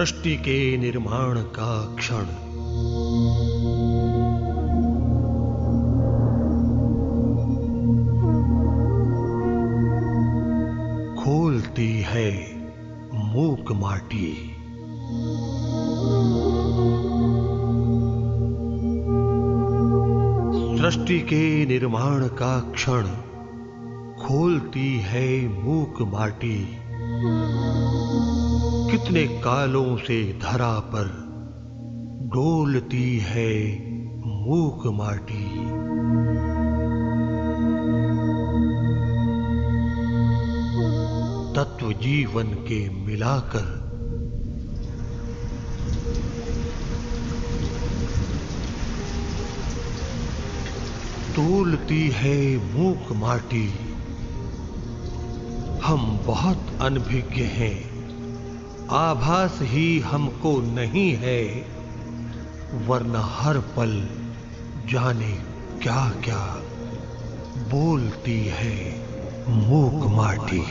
सृष्टि के निर्माण का क्षण खोलती है मूक माटी। सृष्टि के निर्माण का क्षण खोलती है मूक माटी। कितने कालों से धरा पर डोलती है मूक माटी। तत्व जीवन के मिलाकर तोलती है मूक माटी। हम बहुत अनभिज्ञ हैं, आभास ही हमको नहीं है, वरना हर पल जाने क्या क्या बोलती है मूक माटी।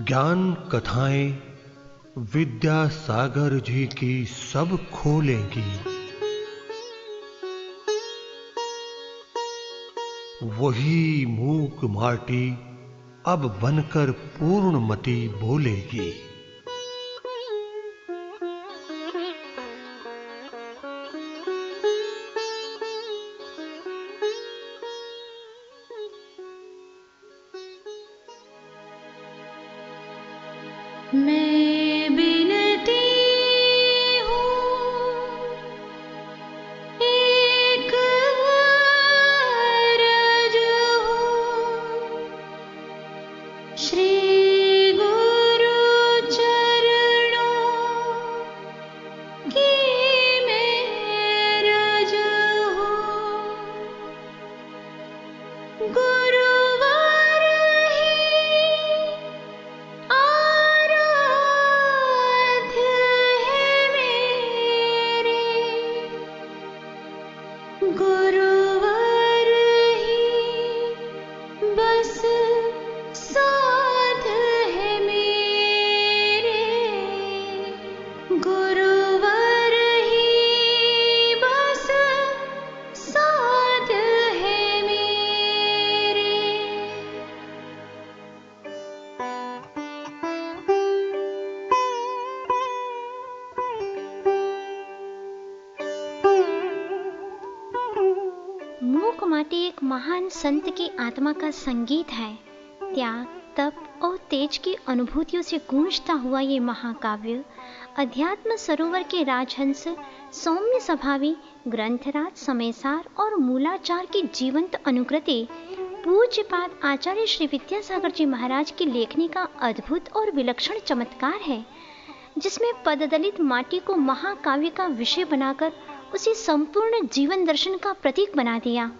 ज्ञान कथाएं विद्यासागर जी की सब खोलेंगी। वही मूक माटी अब बनकर पूर्णमति बोलेगी। मैं बिनती हूँ एक अरज हूँ श्री गुरु चरणों माटी एक महान संत की आत्मा का संगीत है। त्याग, तप और तेज की अनुभूतियों से गूंजता हुआ ये महाकाव्य अध्यात्म सरोवर के राजहंस, सौम्य स्वभावी ग्रंथराज समयसार और मूलाचार की जीवंत अनुकृति पूज्यपाद आचार्य श्री विद्यासागर जी महाराज की लेखनी का अद्भुत और विलक्षण चमत्कार है, जिसमें पददलित माटी को महाकाव्य का विषय बनाकर उसे संपूर्ण जीवन दर्शन का प्रतीक बना दिया।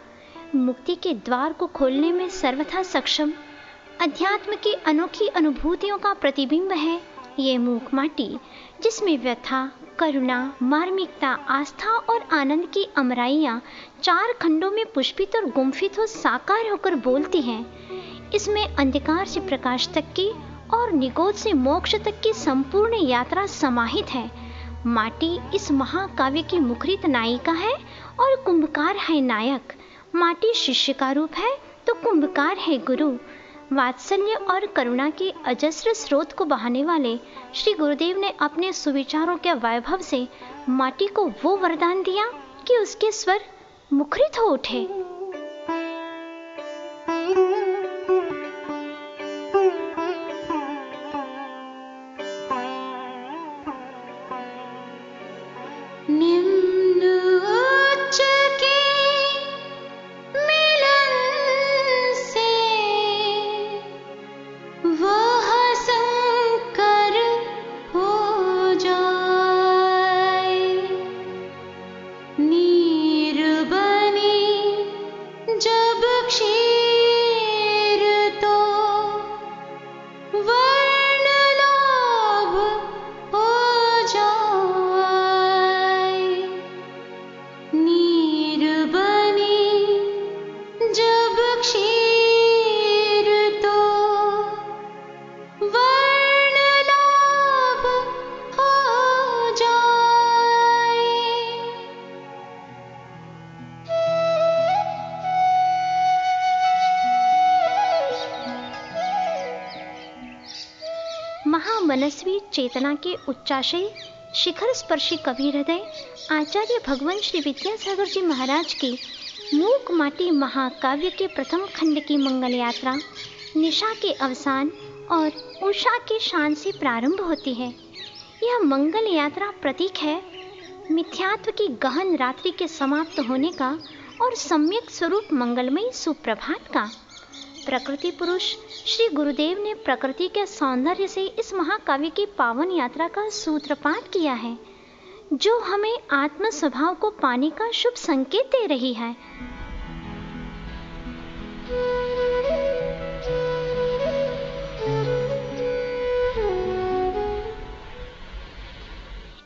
मुक्ति के द्वार को खोलने में सर्वथा सक्षम अध्यात्म की अनोखी अनुभूतियों का प्रतिबिंब है ये मूक माटी, जिसमें व्यथा, करुणा, मार्मिकता, आस्था और आनंद की अमराइयां चार खंडों में पुष्पित और गुम्फित हो साकार होकर बोलती हैं। इसमें अंधकार से प्रकाश तक की और निगोद से मोक्ष तक की संपूर्ण यात्रा समाहित है। माटी इस महाकाव्य की मुखरित नायिका है और कुंभकार है नायक। माटी शिष्य का रूप है तो कुंभकार है गुरु। वात्सल्य और करुणा के अजस्र स्रोत को बहाने वाले श्री गुरुदेव ने अपने सुविचारों के वैभव से माटी को वो वरदान दिया कि उसके स्वर मुखरित हो उठे। महामनस्वी चेतना के उच्चाशय शिखर स्पर्शी कवि हृदय आचार्य भगवान श्री विद्यासागर जी महाराज की मूक माटी महाकाव्य के प्रथम खंड की मंगल यात्रा निशा के अवसान और उषा के शान से प्रारंभ होती है। यह मंगल यात्रा प्रतीक है मिथ्यात्व की गहन रात्रि के समाप्त होने का और सम्यक स्वरूप मंगलमयी सुप्रभात का। प्रकृति पुरुष श्री गुरुदेव ने प्रकृति के सौंदर्य से इस महाकाव्य की पावन यात्रा का सूत्रपात किया है, जो हमें आत्म स्वभाव को पाने का शुभ संकेत दे रही है।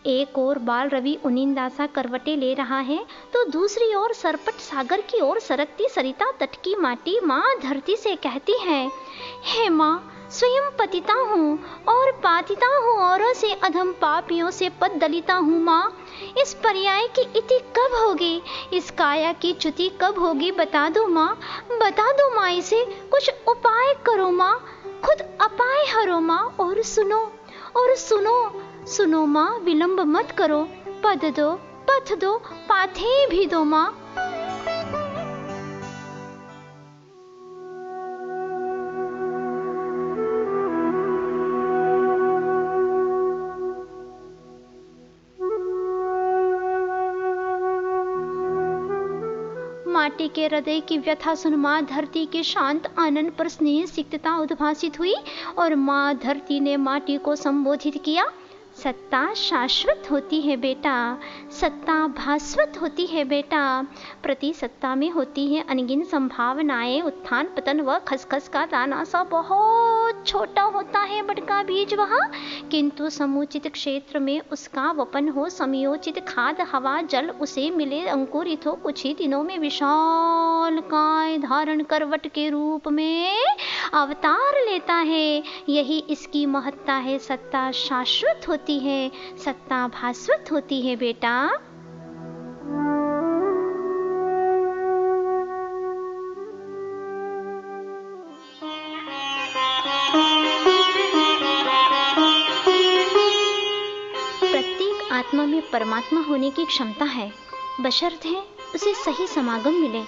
एक ओर बाल रवि उनिंदासा करवटें ले रहा है तो दूसरी ओर सरपट सागर की ओर सरकती सरिता तट की माटी माँ धरती से कहती है, हे माँ, स्वयं पतिता हूँ और पातिता हूँ औरों से अधम पापियों से पद दलिता हूँ। माँ, इस पर्याय की इति कब होगी, इस काया की च्युति कब होगी, बता दो माँ, बता दो माँ, इसे कुछ उपाय करो माँ, खुद अपाय हरो माँ। और सुनो माँ, विलंब मत करो, पद दो, पथ दो, पाथे भी दो माँ। माटी के हृदय की व्यथा सुन माँ धरती के शांत आनंद पर स्नेह सिक्तता उद्भासित हुई और माँ धरती ने माटी को संबोधित किया, सत्ता शाश्वत होती है बेटा, सत्ता भास्वत होती है बेटा। प्रति सत्ता में होती है अनगिन संभावनाएं, उत्थान पतन व खसखस का दाना सा बहुत छोटा होता है बटका बीज वह, किंतु समुचित क्षेत्र में उसका वपन हो, समयोचित खाद हवा जल उसे मिले, अंकुरित हो, कुछ ही दिनों में विशाल काय धारण कर वट के रूप में अवतार लेता है। यही इसकी महत्ता है। सत्ता शाश्वत होती है, सत्ता भास्वत होती है बेटा। प्रत्येक आत्मा में परमात्मा होने की क्षमता है, बशर्ते उसे सही समागम मिले।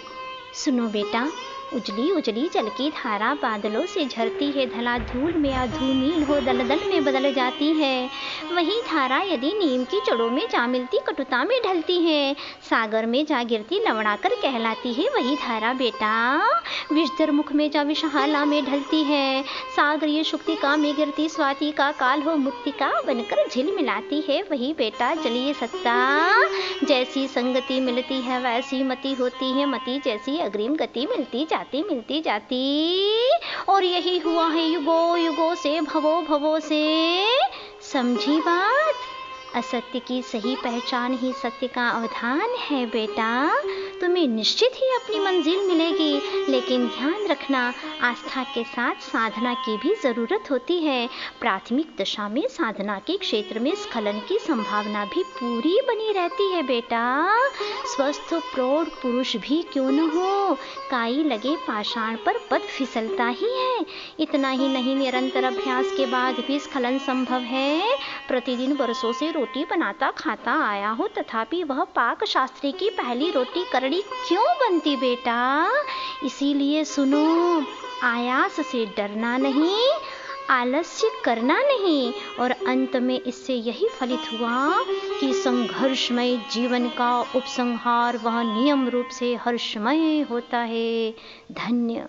सुनो बेटा, उजली उजली जल की धारा बादलों से झरती है, धला धूल में या धूनील हो दलदल में बदल जाती है। वही धारा यदि नीम की जड़ों में जा मिलती कटुता में ढलती है, सागर में जा गिरती लवणाकर कहलाती है। वही धारा बेटा विषधर मुख में जा विषहाला में ढलती है, सागरीय शुक्तिका में गिरती स्वाति का काल हो मुक्तिका बनकर झिल मिलाती है। वही बेटा जलीय सत्ता, जैसी संगति मिलती है वैसी मति होती है, मति जैसी अग्रिम गति मिलती जाती और यही हुआ है युगों युगों से भवों भवों से। समझी बात? असत्य की सही पहचान ही सत्य का अवधान है बेटा। तुम्हें निश्चित ही अपनी मंजिल मिलेगी, लेकिन ध्यान रखना आस्था के साथ साधना की भी जरूरत होती है। प्राथमिक दशा में साधना के क्षेत्र में स्खलन की संभावना भी पूरी बनी रहती है बेटा। स्वस्थ प्रौढ़ पुरुष भी क्यों न हो, काई लगे पाषाण पर पद फिसलता ही है। इतना ही नहीं, निरंतर अभ्यास के बाद भी स्खलन संभव है। प्रतिदिन बरसों से रोटी बनाता खाता आया हो, तथापि वह पाक शास्त्री की पहली रोटी करड़ी क्यों बनती बेटा? इसीलिए सुनो, आयास से डरना नहीं, आलस्य करना नहीं, और अंत में इससे यही फलित हुआ कि संघर्षमय जीवन का उपसंहार वह नियम रूप से हर्षमय होता है। धन्य।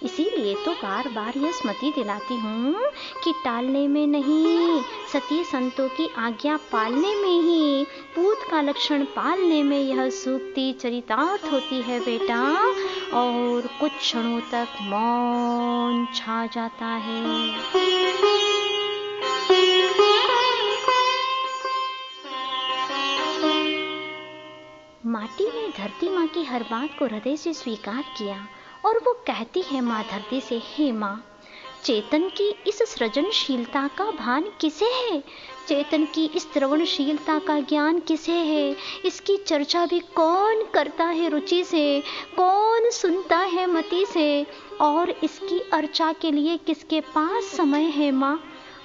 इसीलिए तो बार बार यह स्मृति दिलाती हूँ कि टालने में नहीं, सती संतों की आज्ञा पालने में ही, पूत का लक्षण पालने में यह सूक्ति चरितार्थ होती है बेटा। और कुछ क्षणों तक मौन छा जाता है। माटी ने धरती माँ की हर बात को हृदय से स्वीकार किया और वो कहती है माँ धरती से, हे माँ, चेतन की इस सृजनशीलता का भान किसे है? चेतन की इस द्रवणशीलता का ज्ञान किसे है? इसकी चर्चा भी कौन करता है रुचि से, कौन सुनता है मति से, और इसकी अर्चा के लिए किसके पास समय है माँ?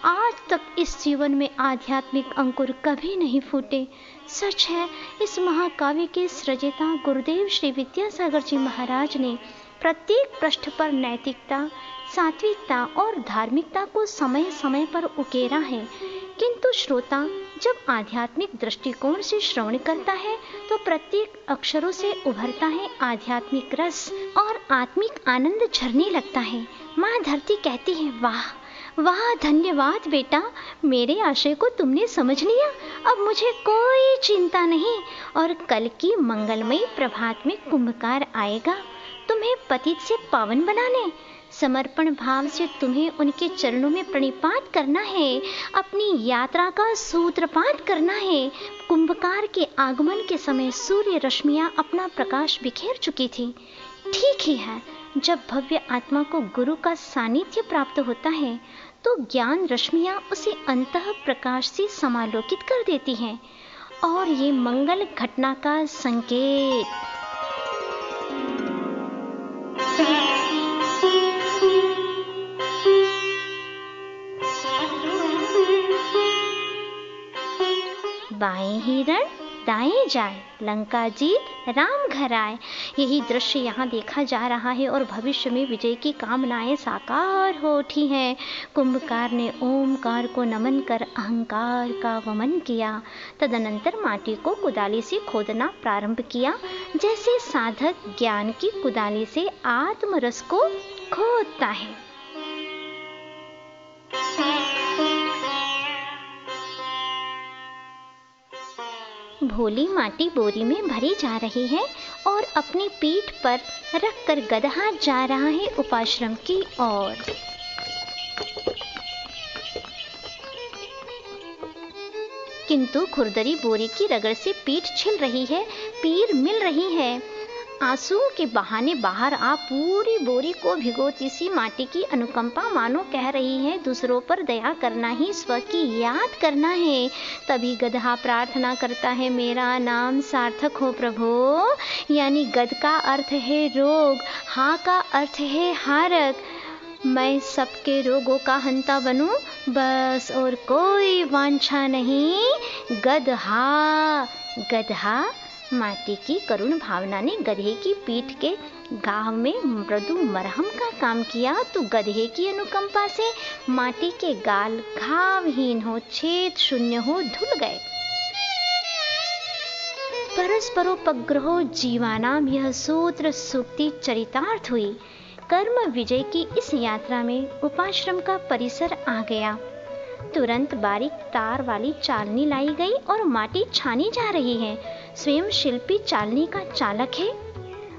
आज तक इस जीवन में आध्यात्मिक अंकुर कभी नहीं फूटे। सच है, इस महाकाव्य के सृजता गुरुदेव श्री विद्यासागर जी महाराज ने प्रत्येक पृष्ठ पर नैतिकता, सात्विकता और धार्मिकता को समय समय पर उकेरा है, किंतु श्रोता जब आध्यात्मिक दृष्टिकोण से श्रवण करता है तो प्रत्येक अक्षरों से उभरता है आध्यात्मिक रस और आत्मिक आनंद झरने लगता है। माँ धरती कहती है, वाह वाह, धन्यवाद बेटा, मेरे आशय को तुमने समझ लिया। अब मुझे कोई चिंता नहीं, और कल की मंगलमयी प्रभात में कुंभकार आएगा तुम्हें पतित से पावन बनाने। समर्पण भाव से तुम्हें उनके चरणों में प्रणिपात करना है, अपनी यात्रा का सूत्रपात करना है। कुंभकार के आगमन के समय सूर्य रश्मियां अपना प्रकाश बिखेर चुकी थी। ठीक ही है, जब भव्य आत्मा को गुरु का सानिध्य प्राप्त होता है तो ज्ञान रश्मियां उसे अंतः प्रकाश से समालोकित कर देती हैं, और ये मंगल घटना का संकेत। बाएं हिरण दाएं जाए, लंका जीत राम घर आए। यही दृश्य यहाँ देखा जा रहा है और भविष्य में विजय की कामनाएं साकार हो उठी हैं। कुंभकार ने ओमकार को नमन कर अहंकार का वमन किया। तदनंतर माटी को कुदाली से खोदना प्रारंभ किया, जैसे साधक ज्ञान की कुदाली से आत्मरस को खोदता है। भोली माटी बोरी में भरी जा रही है और अपनी पीठ पर रखकर गदहा जा रहा है उपाश्रम की ओर। किंतु खुरदरी बोरी की रगड़ से पीठ छिल रही है, पीर मिल रही है। आंसुओं के बहाने बाहर आ पूरी बोरी को भिगोती सी माटी की अनुकंपा मानो कह रही है, दूसरों पर दया करना ही स्व की याद करना है। तभी गदहा प्रार्थना करता है, मेरा नाम सार्थक हो प्रभु। यानी गद का अर्थ है रोग, हा का अर्थ है हारक। मैं सबके रोगों का हंता बनूं, बस, और कोई वांछा नहीं। गदहा, गदहा माटी की करुण भावना ने गधे की पीठ के घाव में मृदु मरहम का काम किया तो गधे की अनुकंपा से माटी के गाल घावहीन हो, छेद शून्य हो धुल गए। परस्परोपग्रहो जीवानाम यह सूत्र सूक्ति चरितार्थ हुई। कर्म विजय की इस यात्रा में उपाश्रम का परिसर आ गया। तुरंत बारीक तार वाली चालनी लाई गई और माटी छानी जा रही है। स्वयं शिल्पी चालनी का चालक है।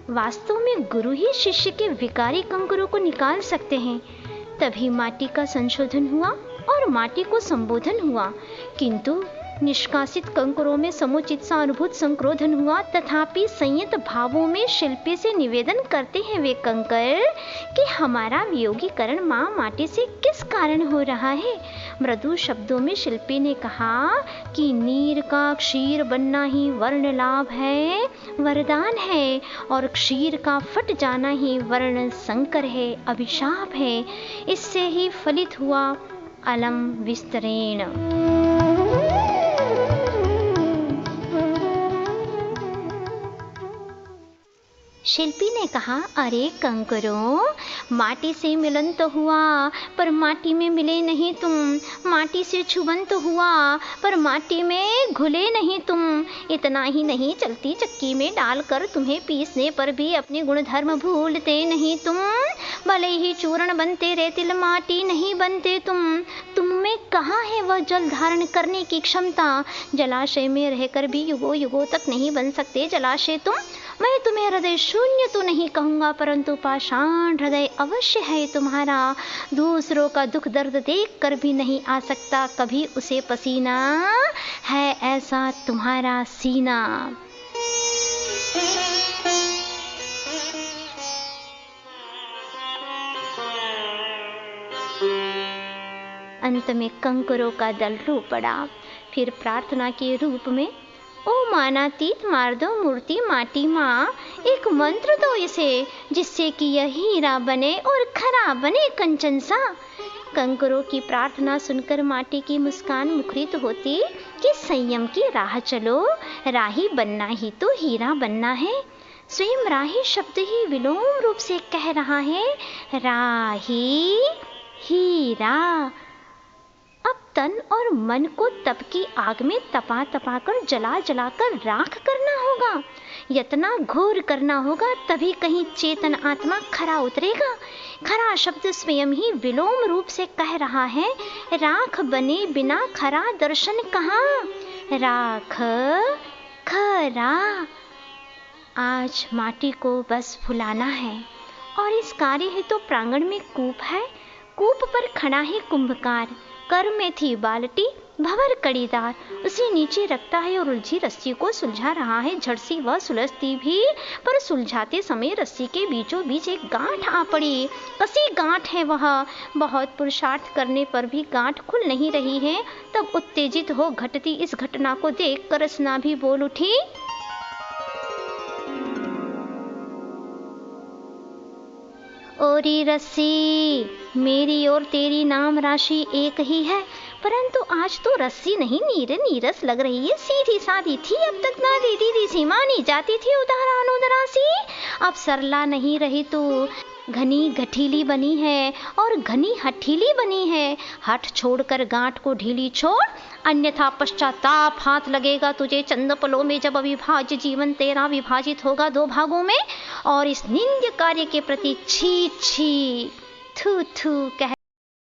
वास्तव में गुरु ही शिष्य के विकारी कंकरों को निकाल सकते हैं। तभी माटी का संशोधन हुआ और माटी को संबोधन हुआ, किंतु निष्कासित कंकरों में समुचित सा अनुभूत संक्रोधन हुआ। तथापि संयत भावों में शिल्पी से निवेदन करते हैं वे कंकर कि हमारा वियोगीकरण माँ माटी से किस कारण हो रहा है। मृदु शब्दों में शिल्पी ने कहा कि नीर का क्षीर बनना ही वर्ण लाभ है, वरदान है, और क्षीर का फट जाना ही वर्ण संकर है, अभिशाप है। इससे ही फलित हुआ अलम विस्तरेण। शिल्पी ने कहा, अरे कंकरों, माटी से मिलन तो हुआ पर माटी में मिले नहीं तुम, माटी से छुबन तो हुआ पर माटी में घुले नहीं तुम। इतना ही नहीं, चलती चक्की में डालकर तुम्हें पीसने पर भी अपने गुणधर्म भूलते नहीं तुम। भले ही चूर्ण बनते रेतिल माटी नहीं बनते तुम में कहाँ है वह जल धारण करने की क्षमता। जलाशय में रहकर भी युगों युगों तक नहीं बन सकते जलाशय तुम। मैं तुम्हें हृदय शून्य तो नहीं कहूँगा, परंतु पाषाण हृदय अवश्य है तुम्हारा। दूसरों का दुख दर्द देख कर भी नहीं आ सकता कभी उसे पसीना, है ऐसा तुम्हारा सीना। अंत में कंकरों का दल रो पड़ा। फिर प्रार्थना के रूप में, ओ मानातीत मार दो मूर्ति माटी माँ, एक मंत्र दो इसे जिससे कि यह हीरा बने और खरा बने कंचन सा। कंकरों की प्रार्थना सुनकर माटी की मुस्कान मुखरित होती कि संयम की राह चलो, राही बनना ही तो हीरा बनना है। स्वयं राही शब्द ही विलोम रूप से कह रहा है, राही हीरा। अब तन और मन को तप की आग में तपा तपा कर जला जला कर राख करना होगा, यतना घोर करना होगा, तभी कहीं चेतन आत्मा खरा उतरेगा। खरा शब्द स्वयं ही विलोम रूप से कह रहा है, राख बने बिना खरा दर्शन कहाँ। राख खरा। आज माटी को बस फुलाना है और इस कार्य हेतु तो प्रांगण में कूप है। कूप पर खड़ा है कुंभकार, कर में थी बाल्टी, भंवर कड़ीदार, उसे नीचे रखता है और उलझी रस्सी को सुलझा रहा है। झट सी वह सुलझती भी, पर सुलझाते समय रस्सी के बीचों बीच एक गांठ आ पड़ी। कसी गांठ है वह, बहुत पुरुषार्थ करने पर भी गांठ खुल नहीं रही है। तब उत्तेजित हो घटती इस घटना को देख कर रसना भी बोल उठी, ओरी रस्सी, मेरी और तेरी नाम राशि एक ही है, परंतु आज तो रस्सी नहीं नीरस लग रही है। सीधी सादी थी, अब तक ना देती थी सी मानी जाती थी उदारा अनुदरासी, अब सरला नहीं रही तू, घनी गठीली बनी है और घनी हठीली बनी है। हठ छोड़कर गांठ को ढीली छोड़, अन्यथा पश्चाताप हाथ लगेगा तुझे चंद पलों में, जब अविभाज्य जीवन तेरा विभाजित होगा दो भागों में। और इस निंद्य कार्य के प्रति छी छी थू थू कह